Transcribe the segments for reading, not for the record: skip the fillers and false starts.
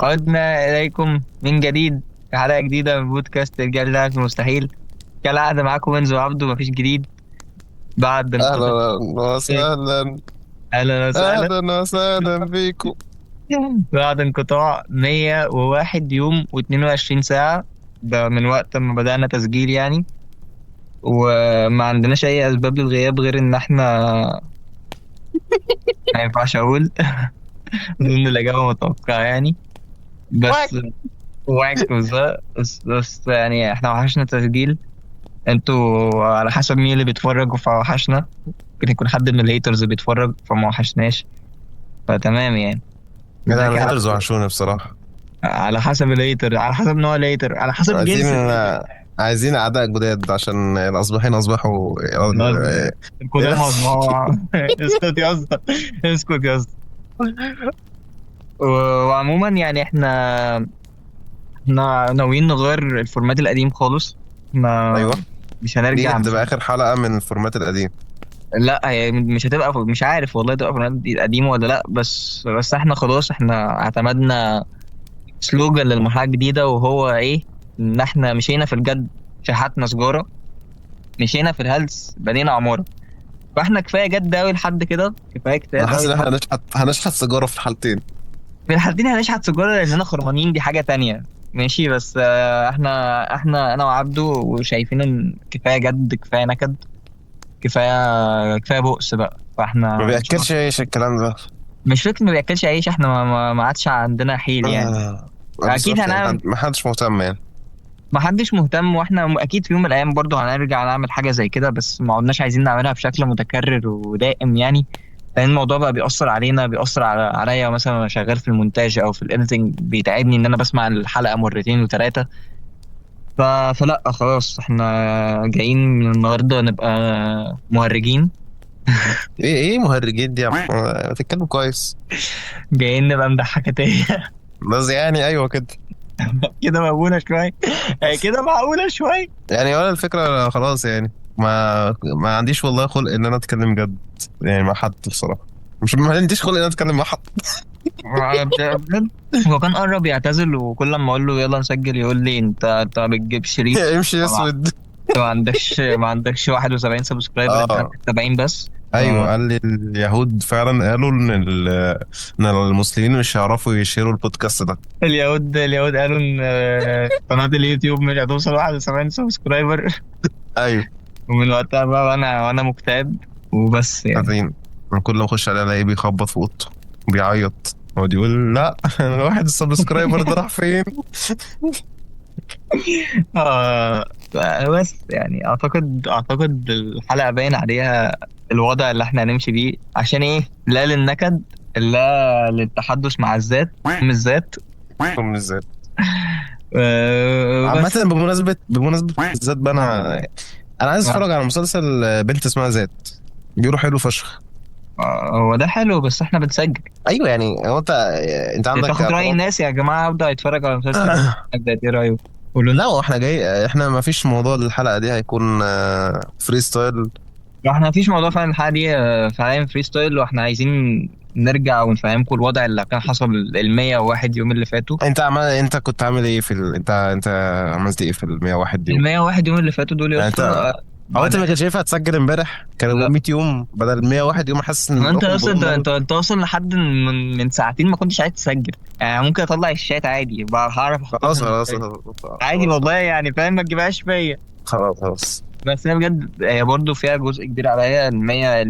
عدنا إليكم من جديد في حلقة جديدة من بودكاست رجال لاعب في المستحيل. كالعادة معاكم منزو عبده، مفيش جديد بعد انقطاع. اهلا وسهلا. أهلا وسهلا. اهلا وسهلا بيكم. بعد انقطاع 101 يوم و22 ساعة، ده من وقت ما بدأنا تسجيل يعني. وما عندناش أي أسباب للغياب غير إن إحنا ما ينفعش أقول. أظن الإجابة متوقعة يعني. واك. بس واك بس يعني إحنا وحشنا تسجيل. انتوا على حسب مين اللي بيتفرج فوحشنا. ممكن يكون حد من الهيترز بيتفرج فما وحشناش، فتمام يعني. كده ازيك انا يا هيترز عبدو؟ وحشوني بصراحة. على حسب الهيتر، على حسب نوع الهيتر، على حسب عايزين جنس الهيتر. عايزين اعداء جداد عشان الاصبحين اصبحوا. خلاص، القدامى اصبعوا. اسكت يا اسطى، اسكت يا اسطى. و- وعموما يعني احنا ناويين نغير الفورمات القديم خالص. ما ايوه، مش دي هنرجع، مش هتبقى اخر حلقة من الفورمات القديم. لا هي مش هتبقى، مش عارف والله تبقى فورمات قديمة ولا لا. بس احنا خلاص، احنا اعتمدنا سلوجان للمرحلة الجديدة، وهو إيه؟ إن إحنا مشينا في الجد شحتنا سجارة، مشينا في الهلس بنينا عمارة. فإحنا كفاية جد أوي لحد كده، كفاية انا اجتهاد أوي حاسس ان احنا لحد. هنشحت سيجارة في الحالتين. في الحالتين هنشحت سجارة لأننا خرمانين، دي حاجة تانية. ماشي، بس إحنا أنا وعبده وشايفين إن كفاية جد، كفاية نكد، كفاية بؤس بقى. ما فإحنا إن شاء الله. بياكلش عيش الكلام ده. مش فكرة ما بياكلش عيش، إحنا ما عادش عندنا حيل يعني. أكيد بالظبط، يعني هنعمل. ما حدش مهتم يعني. ما حدش مهتم، واحنا اكيد في يوم من الايام برضه هنرجع نعمل حاجه زي كده، بس ما عدناش عايزين نعملها بشكل متكرر ودائم يعني. لان الموضوع بقى بيأثر علينا، بيأثر عليا مثلا وانا شغال في المونتاج او في الايديتنج، بيتعبني ان انا بسمع الحلقه مرتين وثلاثه. ف... فلا خلاص، احنا جايين من النهارده نبقى مهرجين. ايه مهرجين دي يا عم؟ بتتكلم كويس. جايين نبقى مضحكتيه. بس يعني ايوه كده. كده مقبوله شويه. كده معقوله شويه. يعني ولا الفكرة خلاص يعني. ما عنديش والله خلق ان انا اتكلم جد يعني مع حد بصراحة. مش ما عنديش خلق ان انا اتكلم مع حد. بجد. هو كان قرب يعتزل، وكل ما اقول له يلا نسجل يقول لي انت بتجيب شريط. امشي يا طبعا. اسود. انت ما عندكش 71 سبسكرايبر، انت اه، عندك 70 بس. ف- ايوه قال لي اليهود فعلا قالوا ان المسلمين مش هيعرفوا يشيروا البودكاست ده. اليهود قالوا ان قناة اليوتيوب مش هتوصل 71 سبسكرايبر. ايوه. ومن وقتها بقى وانا مكتئب وبس يعني. عارفين. أنا كل ما اخش عليه الاقيه بيخبط في اوضته وبيعيط، يقعد يقول لا الواحد السبسكرايبر ده راح فين. آه بس يعني اعتقد الحلقة باين عليها الوضع اللي احنا هنمشي بيه عشان ايه، لا للنكد، لا للتحدث مع الذات، من الذات. من ازاي؟ عامة بس بمناسبة الذات بقى، انا عايز اتفرج على مسلسل بنت اسمها ذات. بيقولوا حلو فشخ. هو ده حلو، بس احنا بنسجل. ايوه يعني هو انت عندك تاخد رأي اعتراض؟ الناس يا جماعة، ابدأ يتفرج على مسلسل بنت ده، ايه رأيه؟ قولوا لا، لنا. هو احنا جاي، احنا ما فيش موضوع الحلقة دي هيكون فري ستايل. احنا مفيش موضوع فعلا الحلقة دي فعلا فري ستايل، واحنا عايزين نرجع ونفهمكم الوضع اللي كان حصل ال 101 يوم اللي فاتوا. انت كنت عامل ايه انت عملت ايه في ال 101 ال يوم؟ 101 يوم اللي فاتوا دول يا يعني اسطى انت، هو انت بعد. ما كنتش شايفها تسجل امبارح كانوا لا، 100 يوم بدل 101 يوم، حاسس ان ما انت الرقم اصلا انت بيقول. انت انت اصلا لحد من ساعتين ما كنتش عايز تسجل. يعني ممكن اطلع الشات عادي بقى، هعرف احطها في خلاص خلاص المونتاج عادي خلاص والله يعني، فاهم؟ ما تجيبهاش فيا. خلاص خلاص. بس هي بجد هي برضه فيها جزء كبير عليا، ال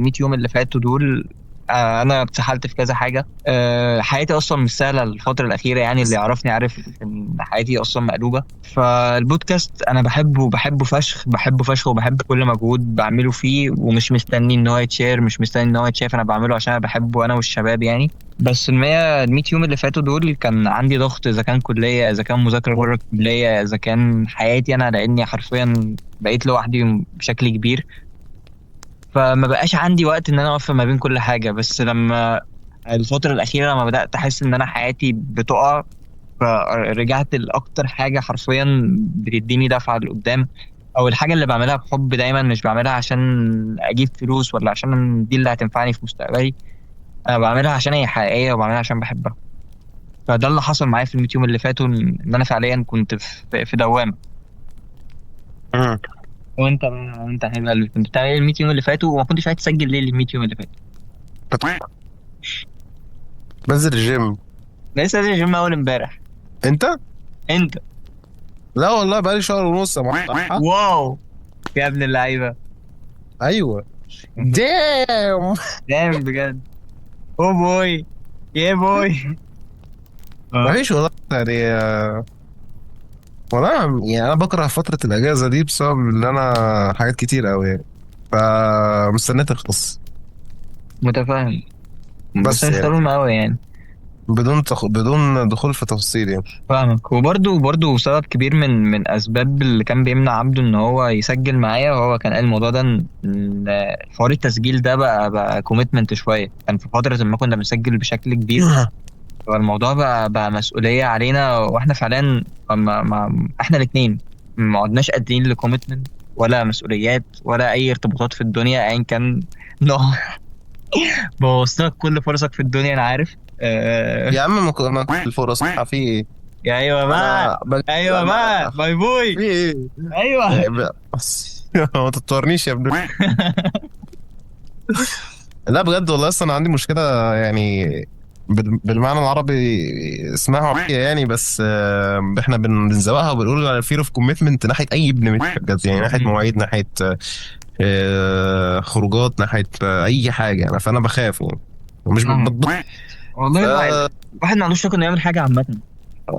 100 يوم اللي فاتوا دول. انا اتسحلت في كذا حاجه. حياتي اصلا مش سهله الفتره الاخيره يعني، اللي يعرفني عارف ان حياتي اصلا مقلوبه. فالبودكاست انا بحبه فشخ، بحبه فشخ، وبحب كل مجهود بعمله فيه، ومش مستني ان هو يتشير، مش مستني ان هو يتشاف. انا بعمله عشان انا بحبه انا والشباب يعني. بس ال 100 يوم اللي فاتوا دول كان عندي ضغط، اذا كان كليه، اذا كان مذاكره بره الكليه، اذا كان حياتي انا، لاني حرفيا بقيت لوحدي بشكل كبير. فما بقاش عندي وقت ان انا اوفق ما بين كل حاجه. بس لما الفتره الاخيره لما بدات احس ان انا حياتي بتقع، فرجعت لاكتر حاجه حرفيا بتديني دفعه لقدام، او الحاجه اللي بعملها بحب دايما، مش بعملها عشان اجيب فلوس ولا عشان دي اللي هتنفعني في مستقبلي. انا بعملها عشان هي حقيقيه، وبعملها عشان بحبها. فده اللي حصل معايا في ال 100 يوم اللي فاتوا، ان انا فعليا كنت في دوامه. مم. وانت يا حبيب قلبي كنت بتعمل ايه ال 100 يوم اللي فاتوا، وما كنتش عايز تسجل ليه ال 100 يوم اللي فاتوا؟ بنزل الجيم. لسه نازل الجيم اول امبارح. انت؟ انت. لا والله بقالي شهر ونص يا محمد. واو، يا ابن اللعيبه. ايوه. دام. جامد بجد. او بوي. يا بوي. اه. مفيش والله يعني والله يعني انا بكره فتره الاجازه دي بسبب ان انا حاجات كتير قوي يعني، فمستنيه تخلص. متفاهم. بس بس مش يعني مهم قوي يعني. بدون دخول في تفاصيل يعني. فاهمك. وبرده سبب كبير من اسباب اللي كان بيمنع عبده ان هو يسجل معايا، وهو كان قال الموضوع ده ان حوار التسجيل ده بقى كوميتمنت شويه. كان في فتره ما كنا بنسجل بشكل كبير، فالموضوع بقى مسؤوليه علينا، واحنا فعلا ما احنا الاثنين ما عدناش قادرين لكوميتمنت ولا مسؤوليات ولا اي ارتباطات في الدنيا ايا كان نوع. بوظت لك كل فرصك في الدنيا انا عارف. يا عم ما كل الفرص في ايه؟ يا ايوه بقى. انا ايوه بقى باي في بوي. ايه؟ ايوه. بس ما تضطرنيش يا ابني. لا بجد والله اصلا انا عندي مشكله يعني بالمعنى العربي اسمها عربية يعني، بس احنا بنزوقها وبنقول على فير اوف كوميتمنت ناحيه اي ابن بجد يعني، ناحيه مواعيد، ناحيه خروجات، ناحيه اي حاجه يعني، فانا بخاف يعني ومش فاهمك. بتبط. والله ف الواحد ما عندوش طاقه انه يعمل حاجه عامه.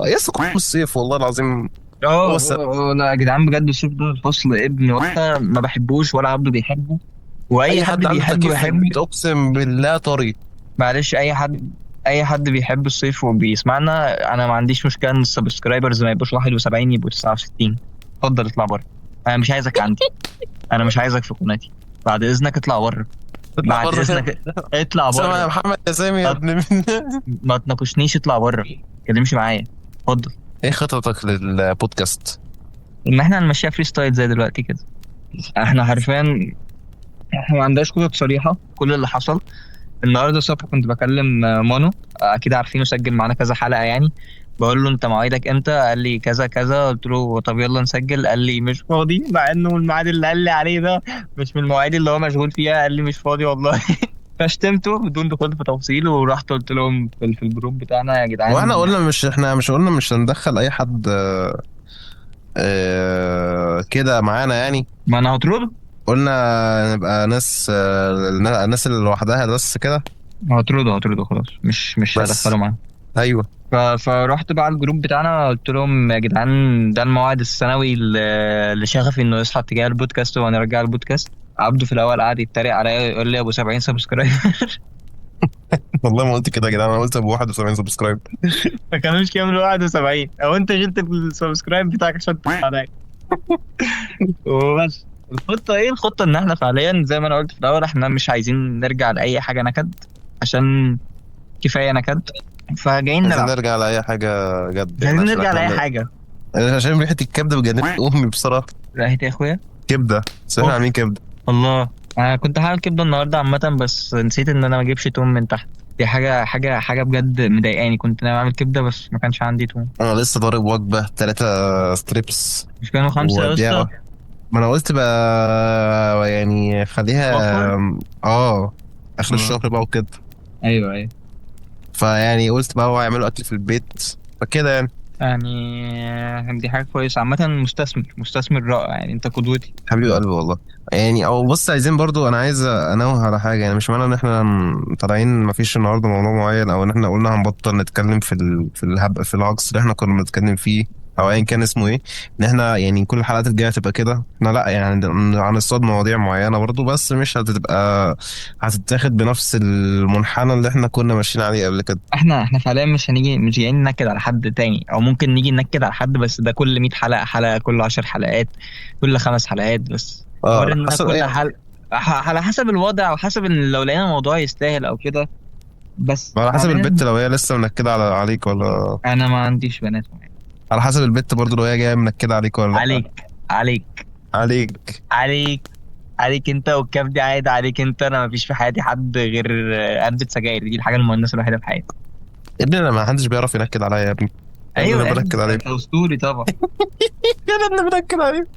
يس كل الصيف والله العظيم. هو السبب. لا يا جدعان بجد الصيف ده الفصل ابن، ولا ما بحبوش ولا عبده بيحبه، واي اي حد حد عنده بيحبه تكييف في بيحبه. البيت اقسم بالله طري. معلش، اي حد بيحب الصيف وبيسمعنا، انا ما عنديش مشكله ان السبسكرايبرز ما يبقوش 71 يبقوا 69. اتفضل اطلع بره. انا مش عايزك عندي. انا مش عايزك في قناتي. بعد اذنك اطلع بره. اطلع بعد بره كده. اذنك اطلع سامع يا بره. محمد يا سامي يا ابن من. ما تناقشنيش، اطلع بره. ما تكلمش معايا. اتفضل. ايه خططك للبودكاست؟ ان احنا هنمشيها فري ستايل زي دلوقتي كده. احنا حرفيا احنا ما عندناش خطط صريحه. كل اللي حصل النهارده الصبح كنت بكلم مانو، اكيد عارفينه، سجل معانا كذا حلقه يعني. بقول له انت مواعيدك امتى؟ قال لي كذا كذا. قلت له طب يلا نسجل. قال لي مش فاضي، مع انه الميعاد اللي قال لي عليه ده مش من المواعيد اللي هو مشغول فيها. قال لي مش فاضي والله. فشتمته بدون دخول في تفاصيل، ورحت قلت لهم في الجروب بتاعنا يا واحنا جدعان. قلنا مش احنا مش قلنا مش هندخل اي حد كده معانا يعني. ما انا هطرده. قلنا نبقى ناس الناس اللي لوحدها بس كده. هطرده خلاص، مش بس هدخله معانا. ايوه. فرحت بقى على الجروب بتاعنا قلت لهم يا جدعان ده الموعد السنوي لشغفي انه يصحى اتجاه البودكاست وهنرجع البودكاست. عبده في الاول قعد يتريق عليا يقول لي ابو 70 سبسكرايب. والله ما قلت كده يا جدعان، انا قلت ابو 71 سبسكرايب. ما كانوش كامل 71، او انت شلت السبسكرايب بتاعك عشان تدفع عليا. وبس. الخطه ايه؟ الخطه ان احنا فعليا زي ما انا قلت في الاول احنا مش عايزين نرجع لاي حاجه نكد، عشان كفايه نكد. فجايين عايزين نلعب. نرجع لاي حاجه جد مش يعني، عايزين عشان نرجع احنا لاي حاجه. عشان ريحه الكبده بجننت امي بصراحه. راحت يا اخويا. كبده، بس احنا عاملين كبده. الله. انا كنت هعمل كبده النهارده عامه، بس نسيت ان انا ما اجيبش توم من تحت. دي حاجه بجد مضايقاني. كنت ناوي اعمل كبده بس ما كانش عندي توم. انا لسه ضارب وجبه 3 ستريبس مش كانوا 5 يا اسطى؟ وديها. ما انا قلت بقى يعني وفر. خليها اخر اه. الشهر بقى وكده. ايوه ايوه. فيعني قلت بقى هو هيعملوا اكل في البيت فكده يعني. يعني دي حاجه كويسه عامه. مستثمر رائع يعني، انت قدوتي. حبيب قلبي والله. يعني او بص عايزين برضو، انا عايز انوه على حاجه يعني، مش معنى ان احنا طالعين ما فيش النهارده موضوع معين، او ان احنا قلنا هنبطل نتكلم في العكس اللي احنا كنا بنتكلم فيه، او ايا كان اسمه ايه، ان احنا يعني كل الحلقات الجايه تبقى كده. احنا لا يعني هنصطاد مواضيع معينه برضو، بس مش هتتاخد بنفس المنحنى اللي احنا كنا ماشيين عليه قبل كده. احنا فعليا مش جايين ننكد على حد تاني، او ممكن نيجي ننكد على حد بس ده كل 100 حلقه حلقه، كل 10 حلقات، كل 5 حلقات بس. حوار اه ان انا حسب كل ايه. حلقه على حسب الوضع، او حسب إن لو لقينا الموضوع يستاهل او كده. بس على حسب البت حاليا لو هي لسه منكده عليك ولا. انا ما عنديش بنات معايا. على حسب البت برضو لو هي جايه منكده عليك ولا لا. عليك. عليك. عليك. عليك. عليك انت، والكاف دي عايد عليك انت. انا ما فيش في حياتي حد غير علبة سجاير، دي الحاجة المؤنثة الوحيدة في حياتي. يا ابني انا ما حدش بيعرف ينكد عليا يا ابني. يا ابني ايوه انا يا ابني بنكد عليه. انت اسطوري طبعا. يا ابني انا بنكد عليه.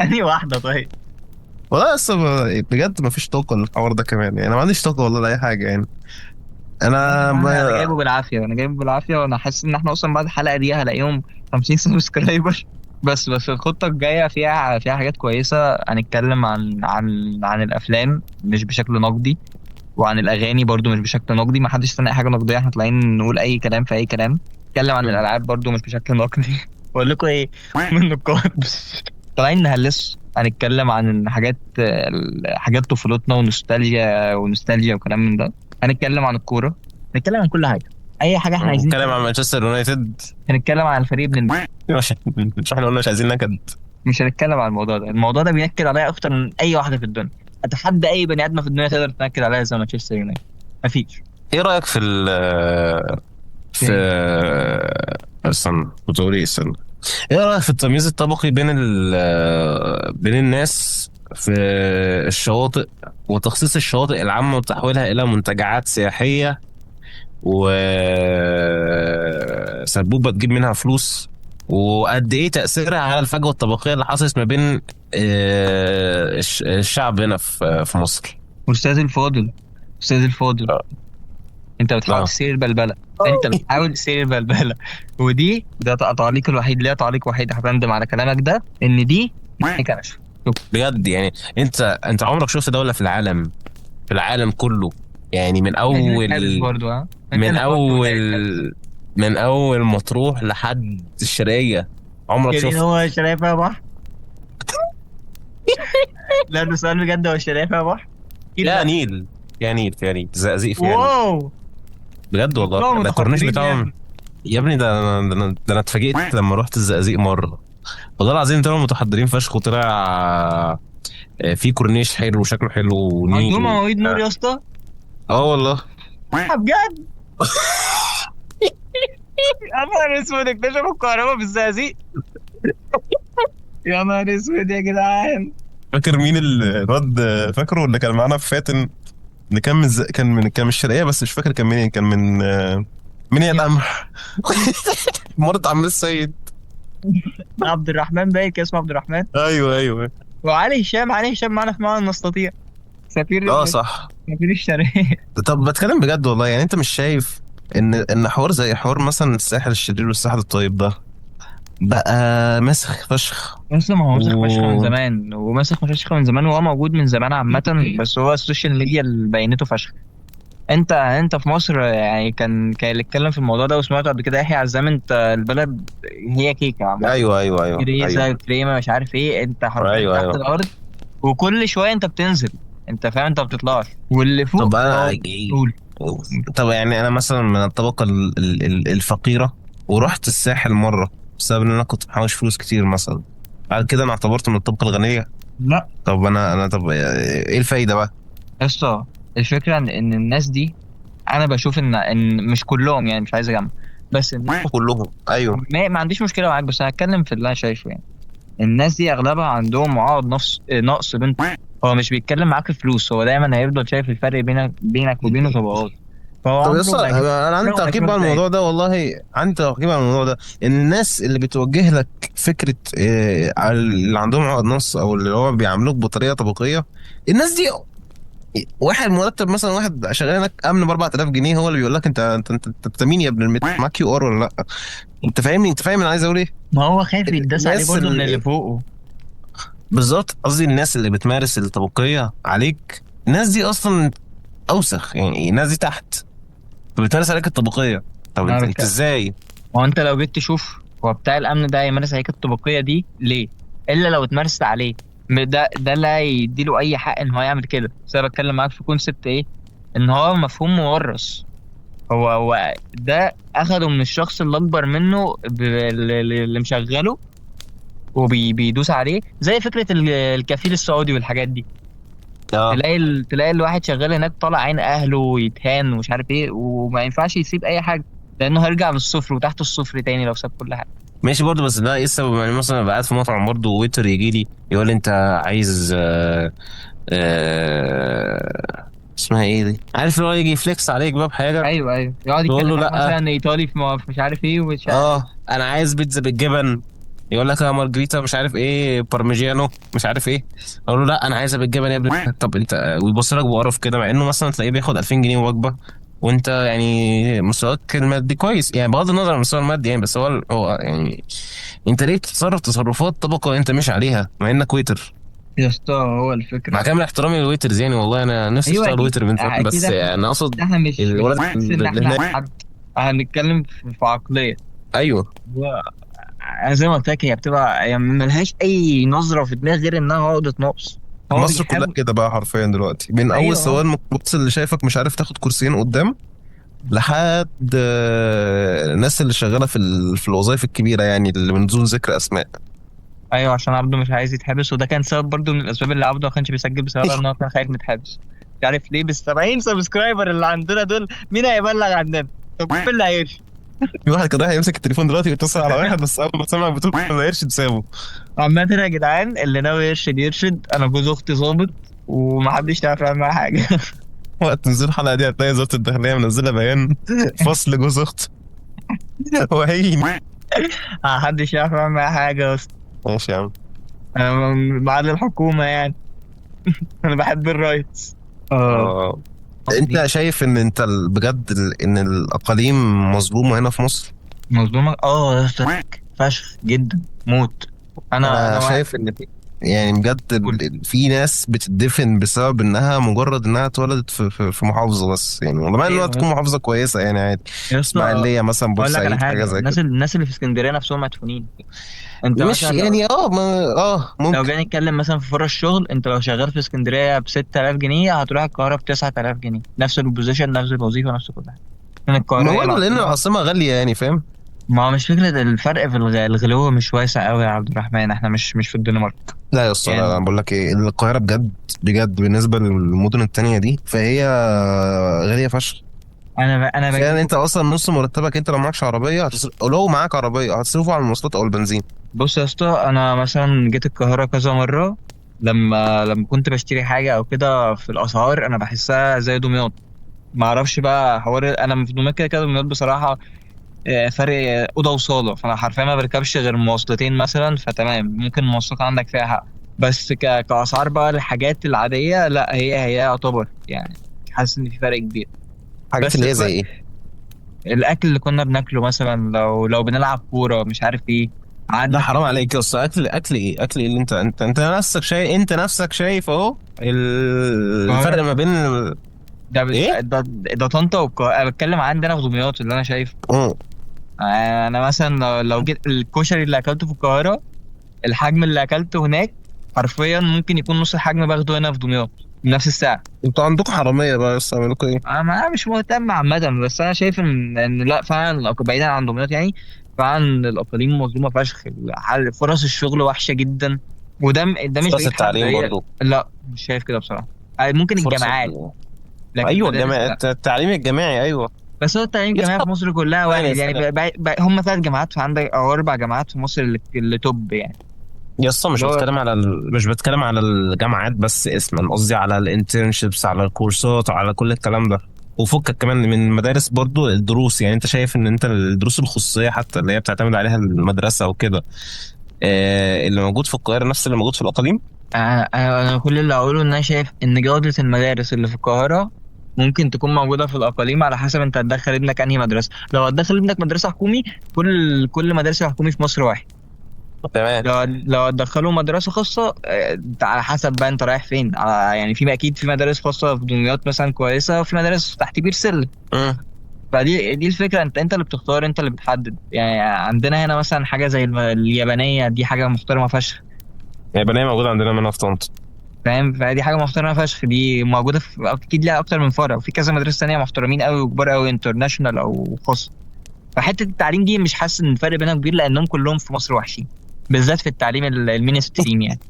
انهي واحده طيب؟ والله لسه بجد ما فيش طاقه للحوار ده كمان يعني. انا ما عنديش طاقه والله لاي حاجه يعني. لا يا انا جماعه انا جايبه ما... بالعافيه، انا جايبه بالعافيه، وانا حاسس ان احنا اصلا بعد الحلقه دي هلاقيهم 50 سبسكرايبر. بس الخطه الجايه فيها حاجات كويسه. هنتكلم عن الافلام مش بشكل نقدي، وعن الاغاني برضو مش بشكل نقدي. ما حدش يستنى اي حاجه نقديه، احنا طالعين نقول اي كلام في اي كلام. نتكلم عن الالعاب برضو مش بشكل نقدي. بقول لكم ايه من النقاد. طالعين نهلس. هنتكلم عن حاجات طفولتنا ونوستالجيا وكلام من ده. هنتكلم عن الكوره، هنتكلم عن كل حاجه، اي حاجه احنا عايزين بنتكلم نتكلم. عن مانشستر يونايتد. هنتكلم عن الفريق مش احنا قلنا مش عايزين نكد؟ مش هنتكلم عن الموضوع ده. الموضوع ده بينكد عليا اكتر من اي واحده في الدنيا. اتحدى اي بني ادم في الدنيا تقدر تنكد عليا زي مانشستر يونايتد. مفيش. ايه رايك في في استنى كنت اقول ايه، استنى. ايه رايك في التمييز الطبقي بين بين الناس في الشواطئ، وتخصيص الشواطئ العامة وتحويلها إلى منتجعات سياحية وسبوبة تجيب منها فلوس، وقد إيه تأثيرها على الفجوة الطبقية اللي حصلت ما بين الشعب هنا في مصر؟ استاذ الفاضل، استاذ الفاضل، اه. انت بتحاول اه. تثير البلبله. انت بتحاول تثير البلبله. ده تعليق الوحيد، ليا تعليق وحيد هبندم على كلامك ده، ان دي كنش. بجد يعني، انت عمرك شفت دولة في العالم كله، يعني من عايزين اول نتحابس برضو، ها من نتكلم برضو اول ونلاقي نتحابس. من اول ما تروح لحد الشرقية، عمرك يعني شفت؟ هو الشرايف فيها بحر؟ لا ده سؤال بجد، هو الشرايف فيها بحر؟ اكيد يا لا. نيل، يا نيل زقازيق فيها نيل. واو، بجد والله طلعوا ده الكورنيش متحضرين يا بتاعهم. ابني. يا ابني ده انا اتفاجئت لما رحت الزقازيق مره. والله العظيم طلعوا متحضرين فشخ، وطلع في كورنيش حلو وشكله حلو ونيل عندهم مواعيد نور يا اسطى. والله. بجد. يا نهار اسود، اكتشفوا الكهرباء في الزقازيق. يا نهار اسود يا جدعان. فاكر مين الواد؟ فاكره اللي كان معانا في فاتن، اللي كان كان من الشرقيه، بس مش فاكر كان منين. كان من هي القمح. مرات عم السيد. عبد الرحمن باين كان اسمه عبد الرحمن. ايوه ايوه. علي هشام معانا في معنا نستطيع. اه سفير، صح. سفير الشرقية. طب بتكلم بجد والله، يعني انت مش شايف ان حوار زي حوار مثلا الساحل الشرير والساحل الطيب ده بقى مسخ فشخ؟ بس ما هو مسخ فشخ من و زمان، ومسخ فشخ من زمان، وهو موجود من زمان عامة. بس هو السوشيال ميديا اللي بينته فشخ. انت في مصر يعني كان اللي اتكلم في الموضوع ده وسمعته قبل كده يحيى عزام. انت البلد هي كيكة عامة، ايوه ايوه ايوه كريزة ايوه كريمة مش عارف ايه. انت حرفيا ايوه تحت ايوه. الأرض، وكل شوية انت بتنزل. انت فاهم، انت ما بتطلعش، واللي طب فوق انا قول. طب يعني انا مثلا من الطبقه الفقيره، ورحت الساحل مره بسبب ان انا كنت محوش فلوس كتير مثلا، بعد كده انا اعتبرت من الطبقه الغنيه. لا طب انا طب ايه الفايده بقى؟ يا اسطى، الفكرة ان الناس دي، انا بشوف ان مش كلهم، يعني مش عايز اجمع، بس الناس. كلهم ايوه. ما عنديش مشكله معاك، بس انا هتكلم في اللي انا شايفه يعني. الناس دي اغلبها عندهم معارض نقص بنت. هو مش بيتكلم معاك في فلوس، هو دايما هيفضل شايف الفرق بينك وبينه طبقات. فهو طب عمره يس ما هيشوف انا عندي فرق وما تعقيب يشوفك على زيك. الموضوع ده، والله عندي تعقيب على الموضوع ده. ان الناس اللي بتوجه لك فكره اللي عندهم عقد نص، او اللي هو بيعاملوك بطريقه طبقيه، الناس دي واحد مرتب مثلا، واحد شغالك امن ب 4000 جنيه، هو اللي بيقول لك انت مين يا ابن معاك كيو ار ولا لا؟ انت فاهمني؟ انت فاهم انا عايز اقول ايه؟ ما هو خايف يتداس عليه الناس برضه من اللي اللي فوقه. بالظبط، قصدي الناس اللي بتمارس الطبقيه عليك، الناس دي اصلا اوسخ، يعني الناس دي تحت بتمارس عليك الطبقيه. طب انا انت بتكلم، ازاي؟ ما هو انت لو جيت تشوف هو بتاع الامن ده يمارس عليك الطبقيه دي ليه؟ الا لو اتمارست عليه. ده لا يديله اي حق ان هو يعمل كده. بس انا بتكلم معاك في كونسبت ايه، ان هو مفهوم مورث. هو ده اخده من الشخص اللي اكبر منه، اللي مشغله وبيدوس عليه. زي فكره الكفيل السعودي والحاجات دي. اه تلاقي الواحد شغال هناك طالع عين اهله ويتهان ومش عارف ايه، وما ينفعش يسيب اي حاجه، لانه هيرجع من الصفر وتحت الصفر تاني لو ساب كل حاجه. ماشي برضه، بس ده ايه السبب؟ يعني مثلا ابقى قاعد في مطعم برضه، ويتر يجي لي يقول لي انت عايز اسمها ايه دي؟ عارف اللي هو يجي يفليكس عليك بقى بحاجه، ايوه ايوه، يقعد تقول يتكلم له معاك لا، مثلا ايطالي في مش عارف ايه ومش عارف. اه انا عايز بيتزا بالجبن، يقول لك يا مارجريتا مش عارف ايه بارميجيانو مش عارف ايه، اقول له لا انا عايزها بالجبن يا ابني. طب انت، ويبص لك بقرف كده، مع انه مثلا تلاقيه بياخد 2000 جنيه وجبه، وانت يعني مستواك المادي كويس، يعني بغض النظر عن المستوى المادي يعني، بس هو يعني انت ليه بتتصرف تصرفات طبقه انت مش عليها مع انك ويتر؟ يا اسطى هو مع الفكره. كامل احترامي للويترز يعني، والله انا نفسي ايوه اشتغل اكيد ويتر من زمان، اكيد، بس انا اقصد احنا مش الولد في نفس ان اللي احنا هناك. حد، هنتكلم في عقليه. ايوه. هو زي ما قلت لك، هي بتبقى يعني ملهاش اي نظره في دماغ غير انها عقده نقص. هو مصر كلها بيحاول. كده بقى حرفيا دلوقتي، من اول ايوه سواق الميكروباص اللي شايفك مش عارف تاخد كرسيين قدام، لحد الناس اللي شغاله في الوظائف الكبيره يعني اللي من دون ذكر اسماء. ايوه، عشان عبده مش عايز يتحبس، وده كان سبب برضو من الاسباب اللي عبده ما كانش بيسجل بسببها، ان هو كان خايف نتحبس. مش عارف ليه، بس 70 سبسكرايبر اللي عندنا دول مين هيبلغ عننا؟ طب مين اللي هيرش؟ في واحد كان رايح يمسك التليفون دلوقتي يتصل على واحد، بس اول ما سمع بتقول ما غيرش تسابه. عامة يا جدعان، اللي ناوي يرشد يرشد، انا جوز اختي ظابط ومحدش يعرف يعمل معاه حاجة. وقت نزول الحلقه دي هتلاقي وزاره الداخليه منزله بيان فصل جوز اخت وهين. محدش يعرف يعمل معاه حاجة يا اسطى. ماشي يا عم. انا بعد الحكومة يعني. انا بحب الرايتس. اه. آه. انت شايف ان انت بجد ان الاقاليم مظلومه هنا في مصر؟ مظلومة اه يا اسطى، فشخ جدا موت. انا انا واحد. شايف ان يعني بجد قول. في ناس بتدفن بسبب انها مجرد انها اتولدت في محافظه بس، يعني والله ما انها ايوه يا تكون محافظه كويسه يعني عادي، يا اسطى، اسماعيليه مثلا، اقول لك على بورسعيد، حاجه حاجة، زي كده. الناس اللي في اسكندرية نفسهم مدفونين. انت مش مثلا لو، يعني لو ممكن. جينا نتكلم مثلا في فرص شغل، انت لو شغال في اسكندريه ب 6000 جنيه، هتروح القاهره ب 9000 جنيه، نفس البوزيشن نفس الوظيفه نفس كل حاجه. من القاهره ما هي برضه لان العاصمه. العاصمه غاليه يعني، فاهم. ما هو مش فكره الفرق في الغلو مش واسع قوي يا عبد الرحمن، احنا مش في الدنمارك لا يا اسطى، لا لا، يعني. بقول لك ايه، القاهره بجد بجد بالنسبه للمدن التانيه دي فهي غاليه فشخ. انا فعلا بجيب. انت اصلا نص مرتبك انت لو معكش عربيه هتصرف، لو معاك عربيه هتصرفه على المواصلات او البنزين. بص يا اسطى، انا مثلا جيت القاهره كذا مره، لما كنت بشتري حاجه او كده، في الاسعار انا بحسها زي دمياط. ما اعرفش بقى حوار، انا في دمياط كده كده، دمياط بصراحه فرق اوضه وصاله، فانا حرفيا ما بركبش غير مواصلتين مثلا، فتمام ممكن المواصلات عندك فيها حق. بس كاسعار بقى الحاجات العاديه، لا هي يعتبر يعني، حاسس ان في فرق كبير. حاجات بس اللي هي زي ايه؟ الاكل اللي كنا بناكله مثلا، لو بنلعب كوره مش عارف ايه، لا عندك حرام عليك يا اسطى، اكل ايه، اكل ايه اللي انت نفسك شايف اهو الفرق القاهره. ما بين ده ايه. ده طنطا والقاهره، انا بتكلم عندنا في دمياط اللي انا شايفه. اه. انا مثلا لو جيت الكشري اللي اكلته في القاهره، الحجم اللي اكلته هناك حرفيا ممكن يكون نص الحجم باخده هنا في دمياط بنفس السعر. انتوا عندكم حراميه بقى، بس اعملوا لكم ايه؟ انا مش مهتم عامه، بس انا شايف ان لا فعلا بعيدا عن دمياط يعني، فعلا الاقاليم مظلومه فشخ. فرص الشغل وحشه جدا، ده مش فرص بعيد حد التعليم هي. برضو. لا مش شايف كده بصراحه. ممكن فرص الجامعات، لكن ايوه المدارس الجامعة، لا. التعليم الجامعي ايوه. بس هو التعليم الجامعي يسطا في مصر كلها واحد يعني، ثانية. هم 3 جامعات في عندك او 4 جامعات في مصر اللي توب يعني. يسطا مش اللي هو بتكلم على مش بتكلم على الجامعات بس اسما، قصدي على الانترنشيبس، على الكورسات، على كل الكلام ده. وفكك كمان من المدارس برضو، الدروس يعني انت شايف ان انت الدروس الخصوصية حتى اللي هي بتعتمد عليها المدرسة وكده، اللي موجود في القاهرة نفس اللي موجود في الأقاليم. أنا كل اللي هقوله ان انا شايف ان جودة المدارس اللي في القاهرة ممكن تكون موجودة في الأقاليم، على حسب انت هتدخل ابنك انهي مدرسة. لو هتدخل ابنك مدرسة حكومي، كل مدارس الحكومي في مصر واحد. تمام. لو هتدخله مدرسة خاصة، على حسب بقى انت رايح فين. يعني في اكيد في مدارس خاصة في دمياط مثلا كويسة، وفي مدارس تحت بير سلم. امم. فدي الفكرة، انت اللي بتختار، انت اللي بتحدد يعني. عندنا هنا مثلا حاجة زي اليابانية، دي حاجة محترمة فشخ. يابانية موجودة عندنا منها في طنطا. فاهم؟ فدي حاجه محترمه فشخ، دي موجوده في اكيد ليها اكتر من فرع، وفي كذا مدرسه تانية محترمين قوي وكبار قوي، انترناشونال او خاص. فحته التعليم دي مش حاسس ان الفرق بينهم كبير، لانهم كلهم في مصر وحشين، بالذات في التعليم الميني ستريم يعني.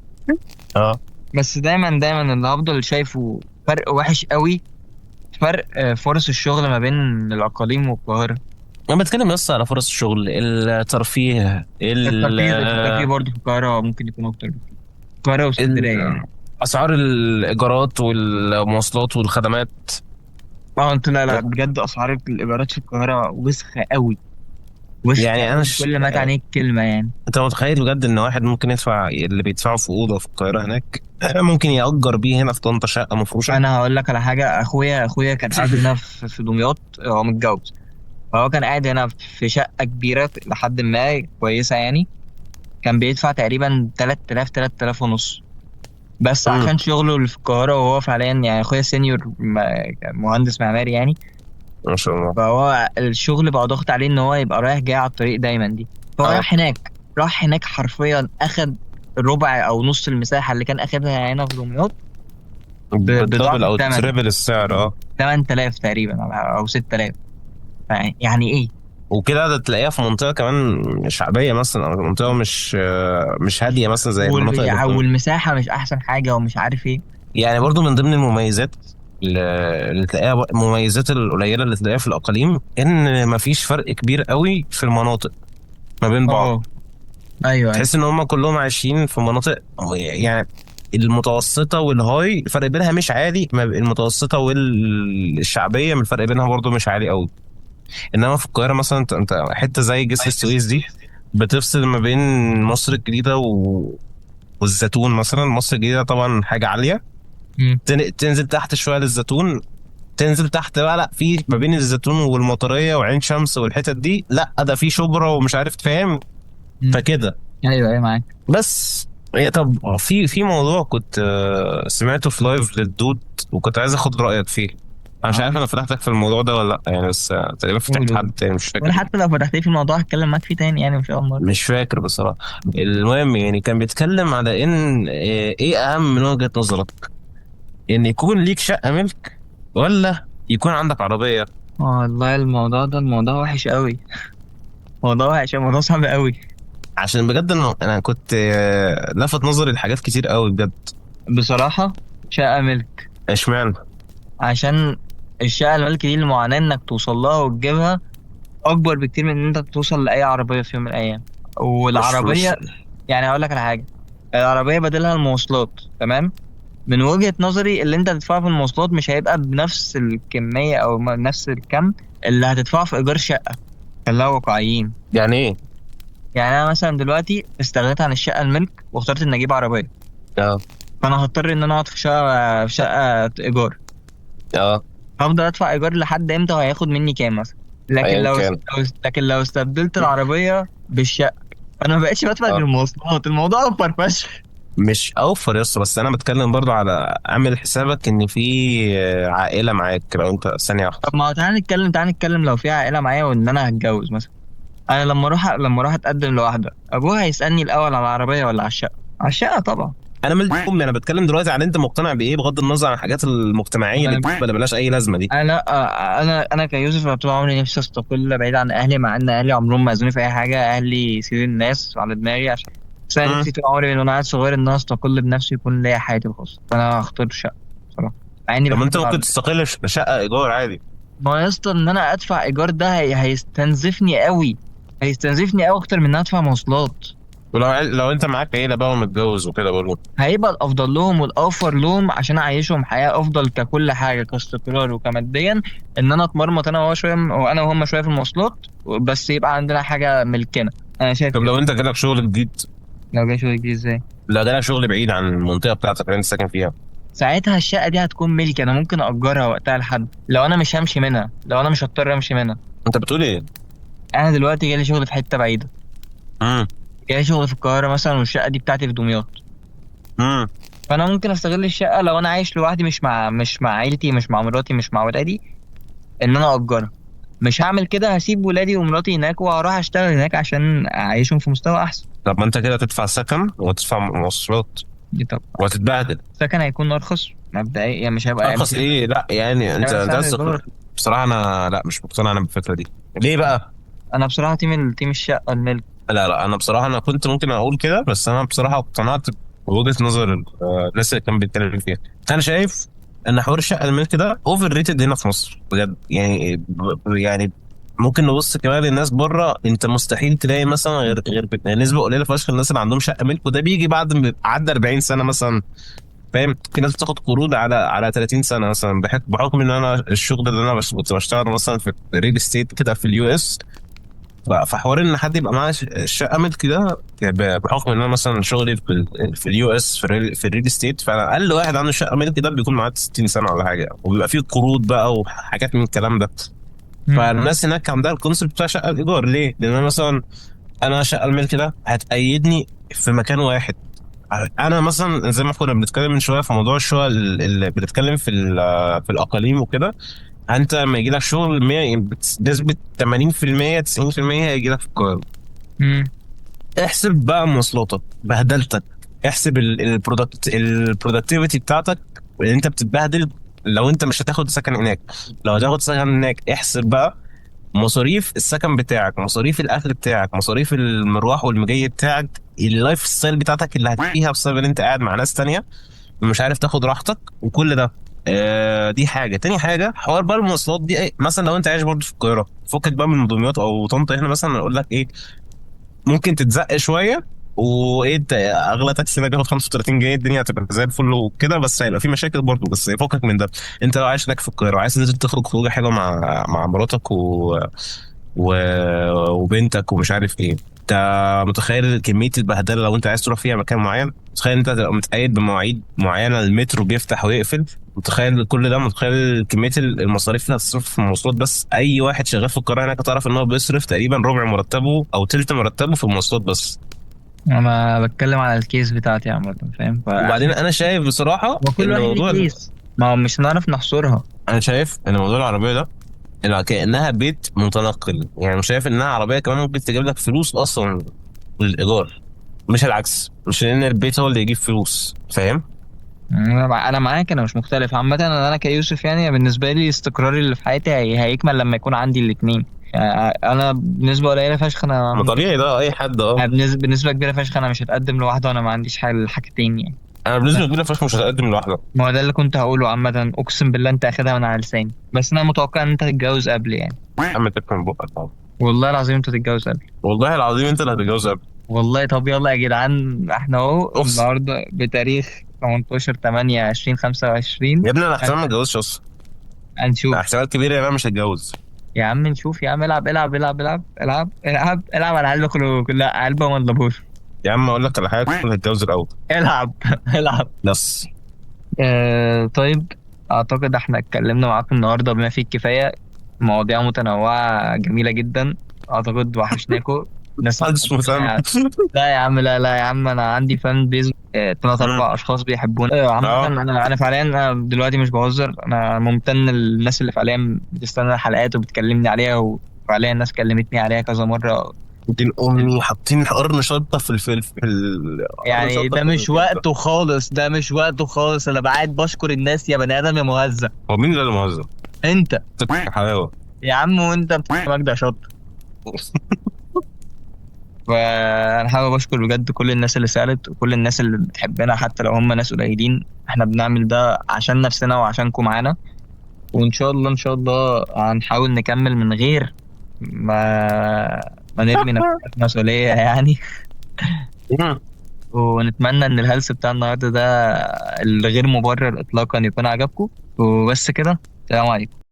اه. بس دايما اللي هفضل شايفه فرق وحش قوي، فرق فرص الشغل ما بين الاقاليم والقاهره. انا بتكلم بس على فرص الشغل، الترفيه الترفيه برضه في القاهره ممكن يكون اكتر بكتير، القاهره ال... واسكندريه يعني. اسعار الايجارات والمواصلات والخدمات. اه انت، لا لا بجد اسعار الايجارات في القاهره وسخه قوي، وسخه يعني انا قوي كل ما تعنيه الكلمه يعني. انت متخيل بجد ان واحد ممكن يدفع اللي بيدفعه في اوضه في القاهره هناك ممكن يأجر بيه هنا في طنطا شقه مفروشه؟ انا هقول لك على حاجه، اخويا كان قاعد هنا في دمياط، هو متجوز، فهو كان قاعد هنا في شقه كبيره لحد ما كويسه يعني. كان بيدفع تقريبا 3000 3000 ونص، بس امم عشان شغله اللي في القاهره، وهو فعليا يعني اخويا سينيور مهندس معماري يعني. ما شاء الله. فهو الشغل بقى ضغط عليه ان هو يبقى رايح جاي على الطريق دايما دي. فهو اه، راح هناك حرفيا اخد ربع او نص المساحه اللي كان اخدها هنا في دمياط بضعف بالدبل او الثمن، تريبل السعر. اه، 8000 تقريبا او 6000. يعني ايه؟ وكده ده تلاقيها في منطقه كمان شعبيه مثلا، او منطقه مش هاديه مثلا زي المناطق اللي والمساحه مش احسن حاجه ومش عارف ايه. يعني برضو من ضمن المميزات اللي تلاقيها، المميزات القليله اللي تلاقيها في الاقاليم، ان مفيش فرق كبير قوي في المناطق ما بين بعض. اه ايوه ايوه. تحس ان هم كلهم عايشين في مناطق يعني المتوسطه والهاي، الفرق بينها مش عالي، ما بين المتوسطه والشعبيه من الفرق بينها برضو مش عالي قوي. انما في القاهره مثلا، انت حته زي جسر السويس دي بتفصل ما بين مصر الجديده والزيتون مثلا. مصر الجديده طبعا حاجه عاليه، مم. تنزل تحت شويه للزيتون، تنزل تحت بقى لا، في ما بين الزيتون والمطريه وعين شمس والحتت دي، لا ده في شبرا ومش عارف تفهم. مم. فكده ايوه ايوه معاك. بس. طب في موضوع كنت سمعته في لايف للدود، وكنت عايز اخد رايك فيه. انا مش اه عارف انا فتحتك في الموضوع ده ولا لا يعني، بس تقريبا فتحت قول. حد تاني مش ولا فاكر. حتى لو فتحت في الموضوع هتكلم معاك فيه تاني يعني، مش اول مره. مش فاكر بصراحه. المهم يعني كان بيتكلم على ان ايه اهم من وجهة نظرك، ان يكون ليك شقه ملك ولا يكون عندك عربيه؟ والله الموضوع وحش قوي، موضوع وحش، موضوع صعب قوي. عشان بجد انا كنت لفت نظري لحاجات كتير قوي بجد. بصراحه شقه ملك. اشمعنى؟ عشان الشقه الملك دي المعاناه انك توصل لها وتجيبها اكبر بكتير من ان انت توصل لاي عربيه في يوم من الايام. مش والعربيه، يعني هقول لك على حاجه، العربيه بدلها المواصلات، تمام. من وجهه نظري اللي انت هتدفعه في المواصلات مش هيبقى بنفس الكميه او نفس الكم اللي هتدفعه في ايجار شقه. خلينا واقعيين. يعني ايه؟ يعني انا مثلا دلوقتي استغنيت عن الشقه الملك واخترت ان اجيب عربيه، اه، فانا هضطر ان انا اقعد في شقه ايجار. اه، هفضل ادفع ايجار لحد امتى وهياخد مني كام مثلا. لكن ايا لو كان. لكن لو استبدلت العربيه بالشقه، انا ما بقتش بدفع غير اه، مواصلات. الموضوع اوفر فشخ. مش اوفر يا اسطى، بس انا بتكلم برضو على اعمل حسابك ان في عائله معاك. لو انت ثانيه واحده. طب ما هو تعالى نتكلم لو في عائله معايا وان انا هتجوز مثلا. انا لما اروح اتقدم لواحده، ابوها هيسالني الاول على العربيه ولا على الشقه؟ على الشقه طبعا. انا مالي امي، انا بتكلم دلوقتي على انت مقتنع بايه، بغض النظر عن الحاجات المجتمعيه اللي انا بتبقى بلاش اي لازمه دي. انا انا كيوسف، أنا طول عمري نفسي استقل بعيد عن اهلي، مع ان اهلي عمرهم ما اذوني في اي حاجه. اهلي سيد الناس على دماغي، عشان بس انا مم. نفسي طول عمري من وانا عيل صغير ان انا استقل بنفسي يكون ليا حياتي الخاصه. فانا هختار الشقه بصراحه، مع اني طب ما بحب انت ممكن العربيه. تستقل بشقه ايجار عادي. ما هو يا اسطى ان انا ادفع ايجار ده هيستنزفني قوي، هيستنزفني قوي اكتر من ان انا ادفع مواصلات. ولو انت معاك عيله بقى ومتجوز وكده برضه. هيبقى الافضل لهم والاوفر لهم عشان اعيشهم حياه افضل ككل حاجه، كاستقرار وكماديا، ان انا اتمرمط انا وهو شويه وانا وهم شويه في المواصلات، بس يبقى عندنا حاجه ملكنا. انا شايف طب كده. لو انت جالك شغل جديد، لو جاي شغل جديد ازاي؟ لو جالك شغل بعيد عن المنطقه بتاعتك اللي انت ساكن فيها؟ ساعتها الشقه دي هتكون ملكي، انا ممكن اجرها وقتها لحد لو انا مش همشي منها، لو انا مش هضطر امشي منها. انت بتقول ايه؟ انا دلوقتي جالي شغل في حته بعيده، امم جالي شغل في القاهره مثلا، والشقه دي بتاعتي في دمياط. امم فانا ممكن استغل الشقه لو انا عايش لوحدي، مش مع عيلتي، مش مع مراتي، مش مع ولادي، ان انا اجرها. مش هعمل كده، هسيب ولادي ومراتي هناك وهروح اشتغل هناك عشان اعيشهم في مستوى احسن. طب ما انت كده تدفع سكن وتدفع مواصلات دي طب وهتتبهدل. السكن هيكون ارخص مبدئيا يعني، ارخص مش ايه؟ لا يعني انت هيبقى انت سعر عايز الايجار. بصراحه انا لا، مش مقتنع انا بالفكره دي. ليه بقى؟ انا بصراحه تيم الشقه الملك. لا، انا بصراحه انا كنت ممكن اقول كده، بس انا بصراحه اقتنعت بوجهه نظر الناس اللي كان بيتكلم فيها. انا شايف ان حوار الشقه الملك ده اوفر ريتد هنا في مصر بجد يعني. يعني ممكن نبص كمان للناس بره، انت مستحيل تلاقي مثلا غير نسبه قليله فشخ الناس اللي عندهم شقه ملك، وده بيجي بعد ما عدى 40 سنه مثلا فاهم؟ في ناس بتاخد قروض على 30 سنه مثلا، بحكم ان انا الشغل اللي انا كنت بشتغل مثلا في الريل استيت كده في اليو اس. فحوار ان حد يبقى معاه شقه ملك ده، يعني بحكم ان انا مثلا شغلي في اليو اس في الريل استيت، فانا اقل واحد عنده شقه ملك ده بيكون معاه 60 سنه ولا حاجه، وبيبقى فيه قروض بقى وحاجات من الكلام ده. فالناس هناك عندها الكونسيبت بتاع شقه الايجار. ليه؟ لان انا مثلا انا شقه الملك ده هتأيدني في مكان واحد. انا مثلا زي ما كنا بنتكلم من شويه في موضوع الشقق اللي بنتكلم في الاقاليم وكده، انت لما يجي لك شغل 100 بنسبه 80% 90% هيجي لك في القاهره. امم. احسب بقى مواصلاتك، بهدلتك، احسب البرودكتيفيتي بتاعتك اللي انت بتتبهدل لو انت مش هتاخد سكن هناك. لو هتاخد سكن هناك احسب بقى مصاريف السكن بتاعك، مصاريف الاكل بتاعك، مصاريف المروح والمجي بتاعك، اللايف ستايل بتاعتك اللي هتعيشها بسبب ان انت قاعد مع ناس تانية مش عارف تاخد راحتك وكل ده. دي حاجه. تاني حاجه حوار بقى المواصلات دي، مثلا لو انت عايش برضه في القاهره، فكك بقى من دمياط او طنطا، هنا مثلا اقول لك ايه، ممكن تتزق شويه وايه اغلى تاكسي هنا بياخد 35 جنيه، الدنيا هتبقى زي الفل وكده، بس هيبقى في مشاكل برضه. بس فكك من ده. انت لو عايش هناك في القاهره وعايز تنزل تخرج خروجه حلوه مع مراتك و... وبنتك ومش عارف ايه، انت متخيل كميه البهدله لو انت عايز تروح فيها مكان معين؟ متخيل انت هتبقى متقيد بمواعيد معينه، المترو بيفتح ويقفل؟ متخيل كل ده؟ متخيل كميه المصاريف اللي هتصرف في المواصلات؟ بس اي واحد شغال في القاهره هناك تعرف ان هو بيصرف تقريبا ربع مرتبه او تلت مرتبه في المواصلات بس. انا بتكلم على الكيس بتاعتي عامة، فاهم؟ وبعدين فعشان انا شايف بصراحه هو كل ان واحد ليه كيس، ما هو مش هنعرف نحصرها. انا شايف ان موضوع العربيه ده كانها بيت متنقل، يعني مش شايف انها عربيه كمان ممكن تجيب لك فلوس اصلا للايجار، مش العكس، مش لان البيت هو اللي يجيب فلوس، فاهم؟ انا معاك، انا مش مختلف عامة. انا كيوسف يعني بالنسبة لي استقراري اللي في حياتي هيكمل لما يكون عندي الاثنين. انا بنسبة قليلة فشخ ما انا طبيعي ده اي حد بنسبة كبيرة فشخ انا مش هتقدم لوحده، وانا ما عنديش حاجة الحاجتين يعني. انا بنسبه كبيره فشخ مش هتقدم لوحدك. ما هو ده اللي كنت هقوله عامة، اقسم بالله انت اخدها من على لساني، بس انا متوقع ان انت تتجوز قبلي يعني. يا عم تكفى من بقك طبعا. والله العظيم انت تتجوز قبلي. والله العظيم انت اللي هتتجوز قبل. والله طب يلا يا جدعان، احنا اهو اوف. النهارده بتاريخ 18 8 2025. يا ابني انا احتمال ما اتجوزش اصلا. لا، هنشوف. احتمال كبير ان انا مش هتجوز. يا عم نشوف يا عم، العب العب العب العب العب العب العب على قلبك لا قلبه ما تضبوش. يا عم اقول لك على حاجه، كنت هتجوز الاول. العب العب. بس. طيب. اعتقد احنا اتكلمنا معاكم النهارده بما فيه الكفايه، مواضيع متنوعه جميله جدا. اعتقد وحشناكم. ناس. محدش مهتم. لا يا عم، لا لا يا عم، انا عندي فان بيز، ثلاث اربع اشخاص بيحبوني. عامة اه. انا فعليا، انا دلوقتي مش بهزر، انا ممتن للناس اللي فعليا بتستنى الحلقات وبتكلمني عليها، وفعليا الناس كلمتني عليها كذا مرة. دين امي حاطين قرن شطه قرن يعني شطه ده في مش الكبده. وقته خالص، ده مش وقته خالص، انا قاعد بشكر الناس يا بني ادم يا مهزأ. هو مين اللي مهزأ؟ انت. حلاوه. يا عم وانت مجدع شاطر. فانا حابب اشكر بجد كل الناس اللي سالت وكل الناس اللي بتحبنا، حتى لو هم ناس قليلين. احنا بنعمل ده عشان نفسنا وعشانكم معانا. وان شاء الله ان شاء الله هنحاول نكمل من غير ما نرمي نفسنا في مسؤولية يعني. ونتمنى ان الهلس بتاع النهارده ده الغير مبرر اطلاقا يكون عجبكم. وبس كده، سلام عليكم.